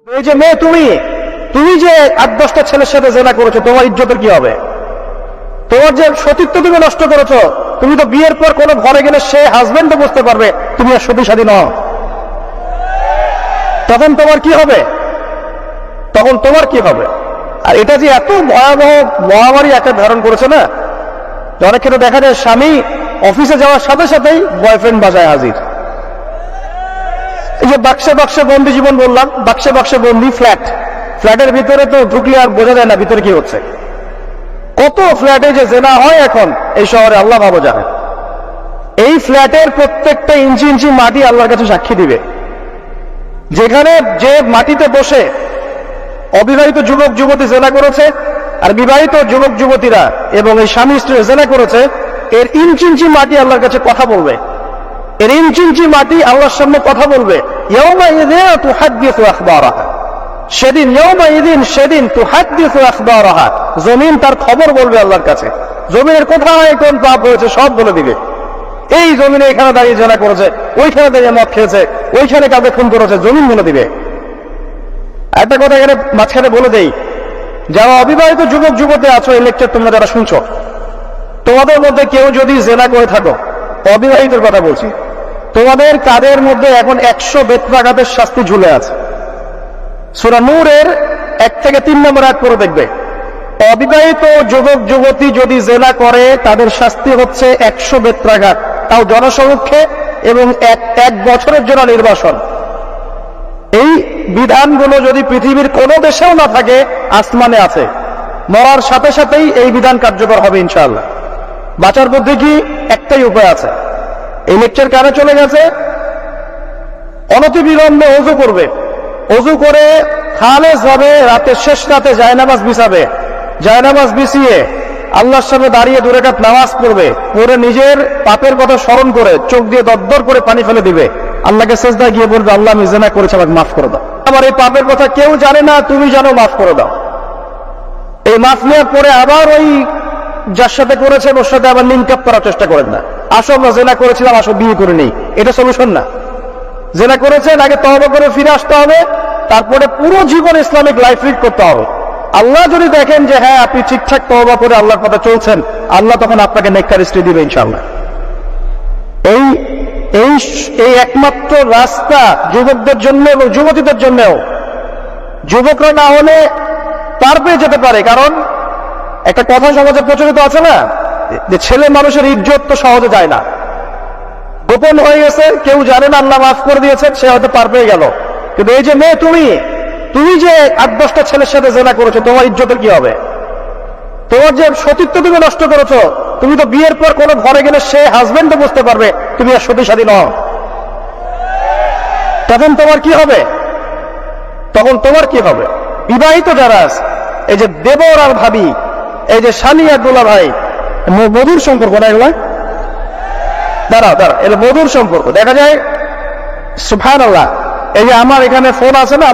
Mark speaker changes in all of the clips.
Speaker 1: এই যে মেয়ে, তুমি যে 8-10টা ছেলের সাথে জেনা করেছো, তোমার ইজ্জতের কি হবে? তোমার যে সতীত্ব তুমি নষ্ট করেছো, তুমি তো বিয়ের পর কোনো ঘরে গেলে সে হাজবেন্ডও বুঝতে পারবে তুমি আর সতী সাথী নও। তখন তোমার কি হবে? আর এটা যে এত ভয়াবহ মহামারী একটা ধারণ করেছে না, অনেক ক্ষেত্রে দেখা যায় স্বামী অফিসে যাওয়ার সাথে সাথেই বয়ফ্রেন্ড বাসায় হাজির। এই যে বাক্সে বন্দি জীবন বললাম, বাক্সে বন্দি ফ্ল্যাটের ভিতরে তো ঢুকলে আর বোঝা যায় না ভিতরে কি হচ্ছে। কত ফ্ল্যাটে যে জেনা হয় এখন এই শহরে, আল্লাহ ভালো জানে। এই ফ্ল্যাটের প্রত্যেকটা ইঞ্চি ইঞ্চি মাটি আল্লাহর কাছে সাক্ষী দিবে। যেখানে যে মাটিতে বসে অবিবাহিত যুবক যুবতী জেনা করেছে আর বিবাহিত যুবক যুবতীরা এবং এই স্বামী স্ত্রী জেনা করেছে, এর ইঞ্চি ইঞ্চি মাটি আল্লাহর কাছে কথা বলবে। এর ইঞ্চি ইঞ্চি মাটি আল্লাহর সামনে কথা বলবে। সেদিন তুহাদ্দিসু আখবারাহা, জমিন তার খবর বলবে আল্লাহর কাছে। জমিনের কোথায় কোন পাপ হয়েছে সব বলে দিবে। এই জমিনে এখানে দাঁড়িয়ে জেনা করেছে, ওইখানে দাঁড়িয়ে মদ খেয়েছে, ওইখানে কাউকে খুন করেছে, জমিন বলে দিবে। একটা কথা এখানে মাঝখানে বলে দেই, যারা অবিবাহিত যুবক যুবতী আছো, এই লেকচার তোমরা যারা শুনছো, তোমাদের মধ্যে কেউ যদি জেনা করে থাকো, অবিবাহিতের কথা বলছি, তোমাদের কাদের মধ্যে এখন 100 বেত্রাঘাতের শাস্তি ঝুলে আছে। সূরা নূরের 1 থেকে 3 নম্বর আয়াত পড়ে দেখবে, অবিবাহিত যুবক যুবতী যদি জেনা করে তাদের শাস্তি হচ্ছে 100 বেত্রাঘাত, তাও জনসমক্ষে, এবং এক বছরের জন্য নির্বাসন। এই বিধানগুলো যদি পৃথিবীর কোনো দেশেও না থাকে, আসমানে আছে। মরার সাথে সাথেই এই বিধান কার্যকর হবে ইনশাআল্লাহ। বাঁচার মধ্যে কি একটাই উপায় আছে। এই লেকচার কানে চলে গেছে, অনতিবিলম্বে ওযু করবে। ওযু করে খালেস ভাবে শেষ রাতে জায়নামাজ বিছাবে। জায়নামাজ বিছিয়ে আল্লাহর সামনে দাঁড়িয়ে 2 রাকাত নামাজ পড়বে। পড়ে নিজের পাপের কথা স্মরণ করে চোখ দিয়ে দরদর করে পানি ফেলে দিবে। আল্লাহকে সেজদায় গিয়ে বলবে, আল্লাহ আমি জিনা করেছি, আমাকে মাফ করে দাও। আমার এই পাপের কথা কেউ জানে না, তুমি জানো, মাফ করে দাও। এই মাফ নেওয়ার পরে আবার ওই যার সাথে করেছেন ওর সাথে আবার লিঙ্ক আপ করার চেষ্টা করেন না। আসো আমরা জেনা করেছিলাম, আসো বিয়ে করে নেই, এটা সলিউশন না। জেনা করেছেন, আগে তওবা করে ফিরে আসতে হবে, তারপরে পুরো জীবন ইসলামিক লাইফ লিড করতে হবে। আল্লাহ যদি দেখেন যে হ্যাঁ আপনি ঠিকঠাক তওবা করে আল্লাহর কথা চলছেন, আল্লাহ তখন আপনাকে নেককার স্ত্রী দিবে ইনশাআল্লাহ। এই একমাত্র রাস্তা যুবকদের জন্য এবং যুবতীদের জন্যও। যুবকরা না হলে পার পেয়ে যেতে পারে, কারণ একটা কথা সমাজে প্রচলিত আছে না, যে ছেলে মানুষের ইজ্জত তো সহজে যায় না, গোপন হয়ে গেছে, কেউ জানে না, আল্লাহ মাফ করে দিয়েছেন, সে হয়তো পার পেয়ে গেল। কিন্তু এই যে মেয়ে, তুমি যে 8-10টা ছেলের সাথে জেনা করেছো, তোমার ইজ্জতের কি হবে? তোমার যে সতীত্ব তুমি নষ্ট করেছো, তুমি তো বিয়ের পর কোনো ঘরে গেলে সে হাজবেন্ডও বুঝতে পারবে তুমি আর সতী সাথী নও। তখন তোমার কি হবে? বিবাহিত যারা আছে, এই যে দেবর আর ভাবি, এই যে স্বামী আর দুলা ভাই, মধুর সম্পর্ক না এগুলা? দাঁড়াও, এটা মধুর সম্পর্ক। দেখা যায় সুবহানাল্লাহ, এই যে আমার এখানে ফোন আছে না,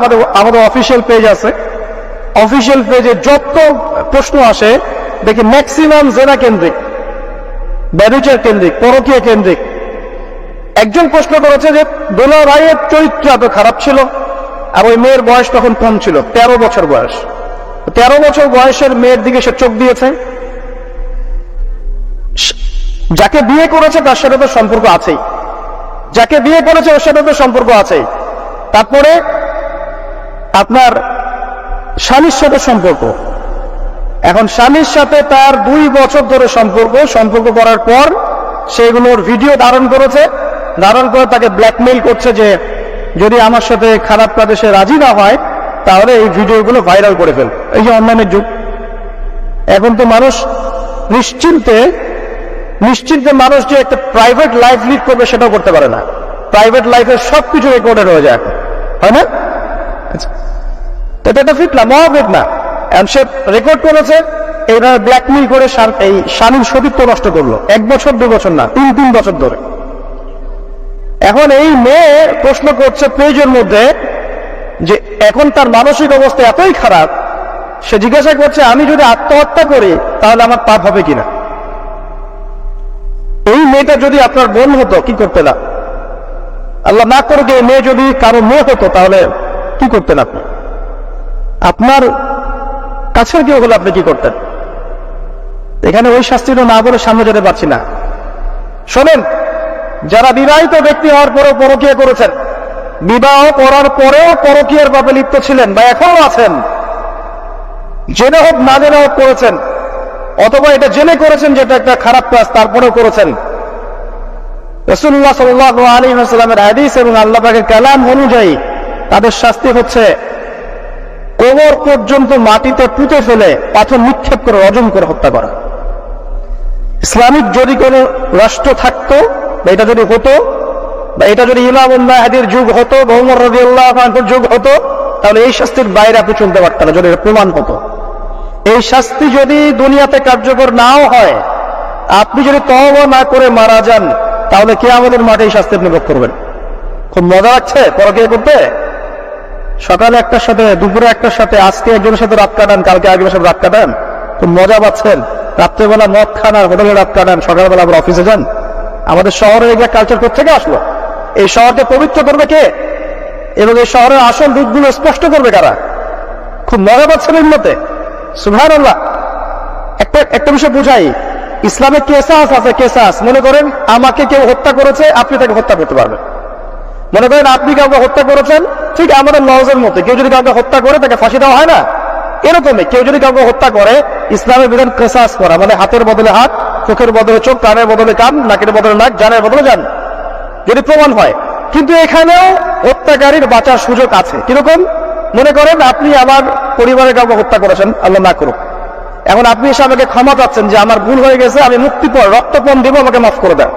Speaker 1: আমাদের অফিসিয়াল পেজ আছে, অফিসিয়াল পেজে যত প্রশ্ন আসে দেখি ম্যাক্সিমাম জেনা কেন্দ্রিক, ব্যভিচার কেন্দ্রিক, পরকীয়া কেন্দ্রিক। একজন প্রশ্ন করেছে যে দুলা ভাইয়ের চরিত্র এত খারাপ ছিল, আর ওই মেয়ের বয়স তখন কম ছিল, 13 বছর বয়স। 13 বছর বয়সের মেয়ের দিকে সে চোখ দিয়েছে। যাকে বিয়ে করেছে তার সাথে তো সম্পর্ক আছেই, যাকে বিয়ে করেছে ওর সাথে তো সম্পর্ক আছেই। তারপরে আপনার স্বামীর সাথে সম্পর্ক। এখন স্বামীর সাথে তার 2 বছর ধরে সম্পর্ক করার পর সেগুলোর ভিডিও ধারণ করেছে, ধারণ করে তাকে ব্ল্যাকমেইল করছে যে যদি আমার সাথে খারাপ কাজে সে রাজি না হয় তাহলে এই ভিডিওগুলো ভাইরাল করে ফেল। এই যে অনলাইনের যুগ, এখন তো মানুষ নিশ্চিন্তে মানুষ যে একটা প্রাইভেট লাইফ লিড করবে সেটাও করতে পারে না। প্রাইভেট লাইফের সবকিছু রেকর্ডেড হয়ে যায়, হয় না? এটা ফিটনা, মহাফিটনা। সে রেকর্ড করেছে, এইভাবে ব্ল্যাকমেইল করে এই স্বামীর সতীত্ব নষ্ট করলো। 1 বছর 2 বছর না, 3 বছর ধরে। এখন এই মেয়ে প্রশ্ন করছে পেজের মধ্যে যে এখন তার মানসিক অবস্থা এতই খারাপ, সে জিজ্ঞাসা করছে আমি যদি আত্মহত্যা করি তাহলে আমার পাপ হবে কিনা। এই মেয়েটা যদি আপনার বোন হতো কি করতেন? আল্লাহ না করুক এই মেয়ে যদি কারো মেয়ে হতো তাহলে কি করতেন আপনি? আপনার কাছের কেউ হলে আপনি কি করতেন? এখানে ওই শাস্তিটা না বলে সামনে যেতে পারছি না। শোনেন, যারা বিবাহিত ব্যক্তি হওয়ার পরেও পরকীয়া করেছেন, বিবাহ করার পরেও পরকীয়ার পাপে লিপ্ত ছিলেন বা এখনো আছেন, জেনে হোক না জেনে হোক করেছেন, অথবা এটা জেনে করেছেন যেটা একটা খারাপ কাজ তারপরেও করেছেন, রাসূলুল্লাহ সাল্লাল্লাহু আলাইহি ওয়াসাল্লামের হাদিস এবং আল্লাহ পাকের কালাম অনুযায়ী তাদের শাস্তি হচ্ছে কোমর পর্যন্ত মাটিতে পুঁতে ফেলে পাথর নিক্ষেপ করে রজম করে হত্যা করা। ইসলামিক যদি কোনো রাষ্ট্র থাকতো, বা এটা যদি হতো, বা এটা যদি ইমাম মাহদীর যুগ হতো বা ওমর রাদিয়াল্লাহু আনহুর যুগ হতো, তাহলে এই শাস্তির বাইরে আপনি চলতে পারতেন না, যদি এটা প্রমাণ হতো। এই শাস্তি যদি দুনিয়াতে কার্যকর নাও হয়, আপনি যদি তওবা না করে মারা যান, তাহলে কিয়ামতের মাঠে এই শাস্তি আপনি ভোগ করবেন। খুব মজা লাগছে পরকীয়া করতে। সকালে একটার সাথে, দুপুরে একটার সাথে, আজকে একজনের সাথে রাত কাটান, কালকে একজনের সাথে রাত কাটান, খুব মজা পাচ্ছেন। রাত্রেবেলা মদ খান আর হোটেলে রাত কাটান, সকালবেলা আবার অফিসে যান। আমাদের শহরে এগুলো কালচার কোথেকে আসলো? এই শহরকে পবিত্র করবে কে? এবং এই শহরের আসল দিকগুলো স্পষ্ট করবে কারা? খুব মজা পাচ্ছেন এর মতে। সুবহানাল্লাহ। একটা বিষয় বুঝাই, ইসলামে কেসাস আছে, কেসাস। মনে করেন আমাকে কেউ হত্যা করেছে, আপনি তাকে হত্যা করতে পারবেন। মনে করেন আপনি কাউকে হত্যা করেছেন, ঠিক আমাদের লজের মতো, কেউ যদি কাউকে হত্যা করে তাকে ফাঁসি দেওয়া হয় না, এরকমই কেউ যদি কাউকে হত্যা করে, ইসলামের বিধান কেসাস করা, মানে হাতের বদলে হাত, চোখের বদলে চোখ, কানের বদলে কান, নাকের বদলে নাক, জানের বদলে জান, যদি প্রমাণ হয়। কিন্তু এখানেও হত্যাকারীর বাঁচার সুযোগ আছে। কিরকম? মনে করেন আপনি আমার পরিবারের কাউকে হত্যা করেছেন, আল্লাহ না করুক। এখন আপনি এসে আমাকে ক্ষমা চাচ্ছেন যে আমার ভুল হয়ে গেছে, আমি মুক্তিপণ, রক্তপণ দিব, আমাকে মাফ করে দেন।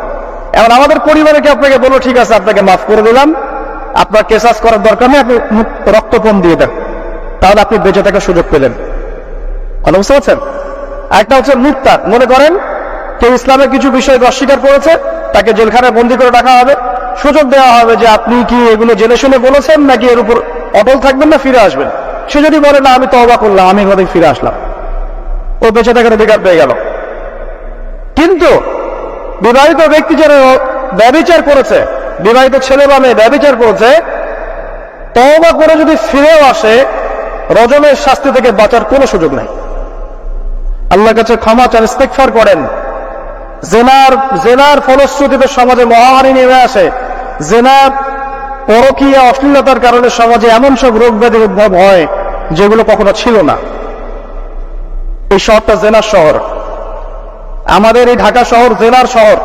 Speaker 1: এখন আমাদের পরিবারকে আপনাকে বলো, ঠিক আছে আপনাকে মাফ করে দিলাম, আপনার কেসাস করার দরকার নেই, আপনি রক্তপণ দিয়ে দেন, তাহলে আপনি বেঁচে থাকার সুযোগ পেলেন। কথা বুঝতে পারছেন? একটা হচ্ছে মুক্তার। মনে করেন কেউ ইসলামের কিছু বিষয় অস্বীকার করেছে, তাকে জেলখানায় বন্দী করে রাখা হবে, সুযোগ দেওয়া হবে যে আপনি কি এগুলো জেনে শুনে বলেছেন নাকি এর উপর অটল থাকবেন না ফিরে আসবেন। সে যদি বলে না আমি তওবা করলাম, আমি এভাবে ফিরে আসলাম, ও বেঁচে থাকার অধিকার পেয়ে গেল। কিন্তু বিবাহিত ব্যক্তি যারা ব্যভিচার করেছে, বিবাহিত ছেলে বা মেয়ে ব্যভিচার করেছে, তওবা করে যদি ফিরেও আসে, রজমের শাস্তি থেকে বাঁচার কোনো সুযোগ নাই। আল্লাহর কাছে ক্ষমা চান, ইস্তেগফার করেন। জেনার ফলশ্রুতিতে সমাজে মহামারী নেমে আসে। জেনার, পরকীয়া, অশ্লীলতার কারণে সমাজে এমন সব রোগ ব্যাধি উদ্ভব হয় যেগুলো কখনো ছিল না। এই শহরটা জেনার শহর। আমাদের এই ঢাকা শহর জেনার শহর।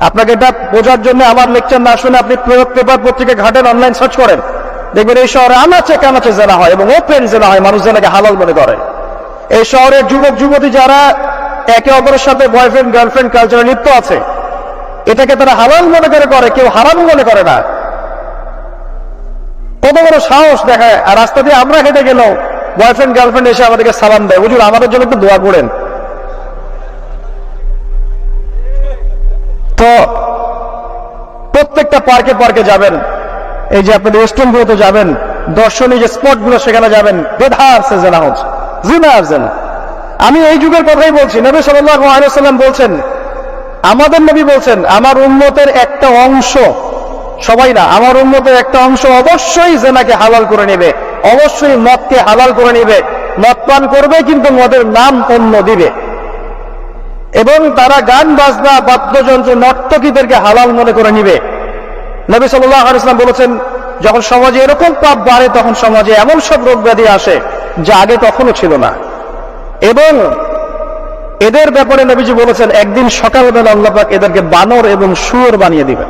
Speaker 1: আপনাকে এটা বোঝার জন্য আমার লেকচার না শুনে আপনি পেপার পত্রিকা ঘাটেন, অনলাইন সার্চ করেন, দেখবেন এই শহরে আনাচে কানাচে জেনা হয় এবং ওপেন জেনা হয়, মানুষ জেনাকে হালাল মনে করে। এই শহরের যুবক যুবতী যারা একে অপরের সাথে বয়ফ্রেন্ড গার্লফ্রেন্ড কালচারে লিপ্ত আছে, এটাকে তারা হালাল মনে করে, কেউ হারাম মনে করে না। কত বড় সাহস দেখায়। আর রাস্তা দিয়ে আমরা হেঁটে গেলেও বয়ফ্রেন্ড গার্লফ্রেন্ড এসে আমাদেরকে সালাম দেয়, হুজুর আমাদের জন্য একটু দোয়া করেন। তো প্রত্যেকটা পার্কে পার্কে যাবেন, এই যে আপনাদের রেস্টুরেন্ট গুলোতে যাবেন, দর্শনীয় যে স্পট গুলো সেখানে যাবেন, বেধার সে জেনা হচ্ছে, জিনার জেনা। আমি এই যুগের কথাই বলছি। নবী সাল্লাল্লাহু আলাইহি ওয়াসাল্লাম বলছেন, আমাদের নবী বলছেন, আমার উম্মতের একটা অংশ, সবাই না, আমার উম্মতের একটা অংশ অবশ্যই জেনাকে হালাল করে নেবে, অবশ্যই মদকে হালাল করে নেবে, মদ পান করবে কিন্তু মদের নাম অন্য দিবে, এবং তারা গান বাজনা, বাদ্যযন্ত্র, নর্তকীদেরকে হালাল মনে করে নিবে। নবী সাল্লাল্লাহু আলাইহি ওয়াসাল্লাম বলেছেন, যখন সমাজে এরকম পাপ বাড়ে, তখন সমাজে এমন সব রোগ ব্যাধি আসে যা আগে কখনো ছিল না। এবং এদের ব্যাপারে নবীজি বলেছেন, একদিন সকালবেলা আল্লাহ পাক এদেরকে বানর এবং শুয়োর বানিয়ে দিবেন।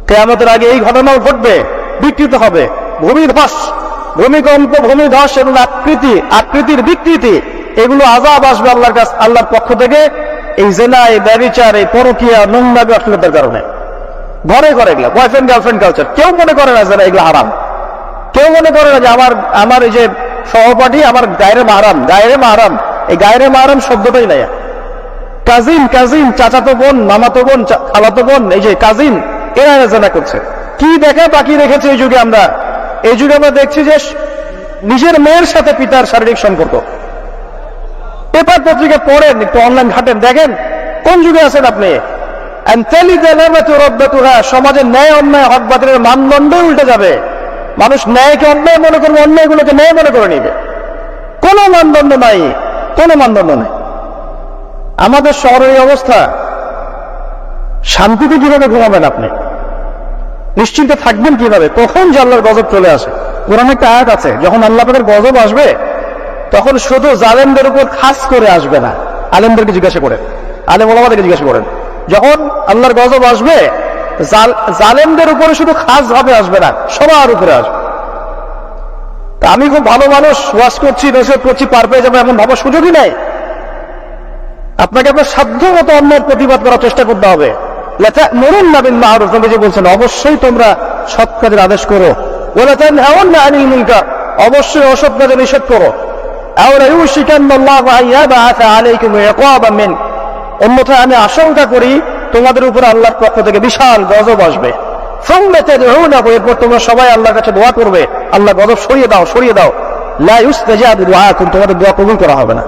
Speaker 1: কিয়ামতের আগে এই ঘটনাও ঘটবে, বিকৃত হবে, ভূমিধস, ভূমিকম্প, ভূমিধস এবং আকৃতির বিকৃতি, এগুলো আযাব আসবে আল্লাহর কাছে, আল্লাহর পক্ষ থেকে, এই জেনা, এই ব্যভিচার, এই পরকীয়া, নোংরামি, অশ্লীলতার কারণে। ঘরে ঘরে এগুলা বয়ফ্রেন্ড গার্লফ্রেন্ড কালচার। কেউ মনে করে না যে এগুলো হারাম, কেউ মনে করে না যে আমার এই যে সহপাঠী আমার গায়রে মাহরাম, এই গায়রে মাহরাম শব্দটাই নাই। কাজিন, চাচাতো বোন, মামাতো বোন, খালাতো বোন, এই যে কাজিন, এরা জেনা করছে। কি দেখা বাকি রেখেছে এই যুগে আমরা? এই যুগে আমরা দেখছি যে নিজের মেয়ের সাথে পিতার শারীরিক সম্পর্ক। পেপার পত্রিকা পড়েন, একটু অনলাইন ঘাটেন, দেখেন কোন যুগে আছেন আপনি। সমাজের ন্যায় অন্যায়, হক বাতিলের মানদণ্ডই উল্টে যাবে। মানুষ ন্যায়কে অন্যায় মনে করবে, অন্যায়গুলোকে ন্যায় মনে করে নিবে। কোনো মানদণ্ড নাই, কোনো মানদণ্ড নাই। আমাদের শহরের এই অবস্থা, শান্তিতে কিভাবে ঘুমাবেন আপনি? নিশ্চিন্তে থাকবেন কিভাবে? কখন যে আল্লাহর গজব চলে আসে। কোরআনে একটা আয়াত আছে, যখন আল্লাহ পাকের গজব আসবে তখন শুধু জালেমদের উপর খাস করে আসবে না। আলেমদেরকে জিজ্ঞাসা করেন, আলেম ওলামাদেরকে জিজ্ঞাসা করেন, যখন আল্লাহর গজব আসবে জালেমদের উপরে শুধু খাস ভাবে আসবে না, সবার উপরে আসবে। তা আমি খুব ভালো মানুষ, ওয়াজ করছি, নসিহত করছি, পার পেয়ে যাবো এমন ভাবার সুযোগই নাই। আপনাকে আপনার সাধ্য মতো অন্যায়ের প্রতিবাদ করার চেষ্টা করতে হবে। লাতা'মুরুন্না বিল মা'রুফ, নবীজি বলছেন অবশ্যই তোমরা সৎ কাজের আদেশ করো। ওয়া লাতানহাউন্না আনিল মুনকার, অবশ্যই অসৎ কাজের নিষেধ করো। আও লা ইউশিকান্নাল্লাহু আন ইয়াবআসা আলাইকুম ইকাবাম মিন, অন্যথায় আমি আশঙ্কা করি তোমাদের উপর আল্লাহর পক্ষ থেকে বিশাল গজব আসবে। সুম্মা তাদউনাহু, এরপর তোমরা সবাই আল্লাহর কাছে দোয়া করবে, আল্লাহ গজব সরিয়ে দাও, সরিয়ে দাও। লা ইউস্তাজাবু দুআকুম, তোমাদের দোয়া কবুল করা হবে না।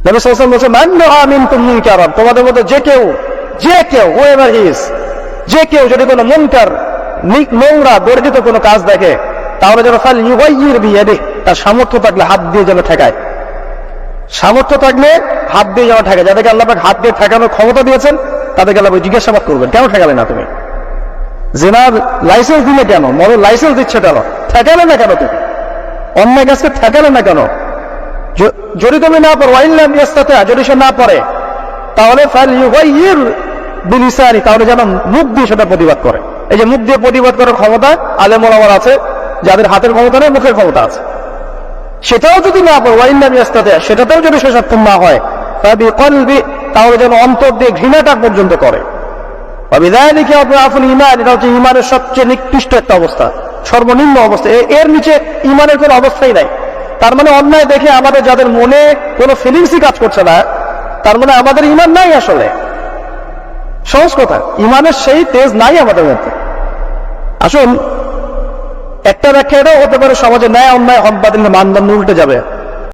Speaker 1: নবী সাল্লাল্লাহু আলাইহি ওয়াসাল্লাম বলেছেন, মান রাআ মিনকুম মুনকারান, তোমাদের মধ্যে যে কেউ whoever he is, যে কেউ যদি কোনো মুনকার, নোংরা বর্জিত কোনো কাজ দেখে, তাহলে যেন ফাল ইউগাইয়ির বিয়াদিহি, তার সামর্থ্য থাকলে হাত দিয়ে যেন ঠেকায়। সামর্থ্য থাকলে হাত দিয়ে যেন ঠেকায়। যাদেরকে আল্লাহ পাক হাত দিয়ে ঠেকানোর ক্ষমতা দিয়েছেন তাদেরকে আল্লাহ জিজ্ঞাসাবাদ করবেন, কেন ঠেকালে না তুমি? জিনার লাইসেন্স দিলে কেন? মদের লাইসেন্স দিচ্ছে কেন? ঠেকালে না কেন তুমি? অন্যায় কাজকে ঠেকালে না কেন? যদি তুমি না পারো, ওয়াইল্লাম ইয়াস্তাতি, যদি সে না পারে, তাহলে ফালইউগাইয়ির বিলিসানি, তাহলে যেন মুখ দিয়ে সেটা প্রতিবাদ করে। এই যে মুখ দিয়ে প্রতিবাদ করার ক্ষমতা আলেম ওলামার আছে, যাদের হাতের ক্ষমতা নেই, মুখের ক্ষমতা আছে। সেটাও যদি না পারে, ওয়াইল্লাম ইয়াস্তাতি, সেটাতেও যদি সে সক্ষম না হয়, ফাবিকলবি, তাহলে যেন অন্তর দিয়ে ঘৃণাটা পর্যন্ত করে। ওয়াবিযালিকা আদআফুল ঈমান, এটা হচ্ছে ঈমানের সবচেয়ে নিকৃষ্ট একটা অবস্থা, সর্বনিম্ন অবস্থা। এর নিচে ঈমানের কোনো অবস্থাই নাই। তার মানে অন্যায় দেখে আমাদের যাদের মনে কোনো ফিলিংসই কাজ করছে না, তার মানে আমাদের ঈমান নাই। আসলে সহজ কথা, ঈমানের সেই তেজ নাই আমাদের মধ্যে। আসুন, একটা ব্যাখ্যা এটাও হতে পারে, সমাজে ন্যায় অন্যায় হক বাতিল মানদণ্ড উল্টে যাবে।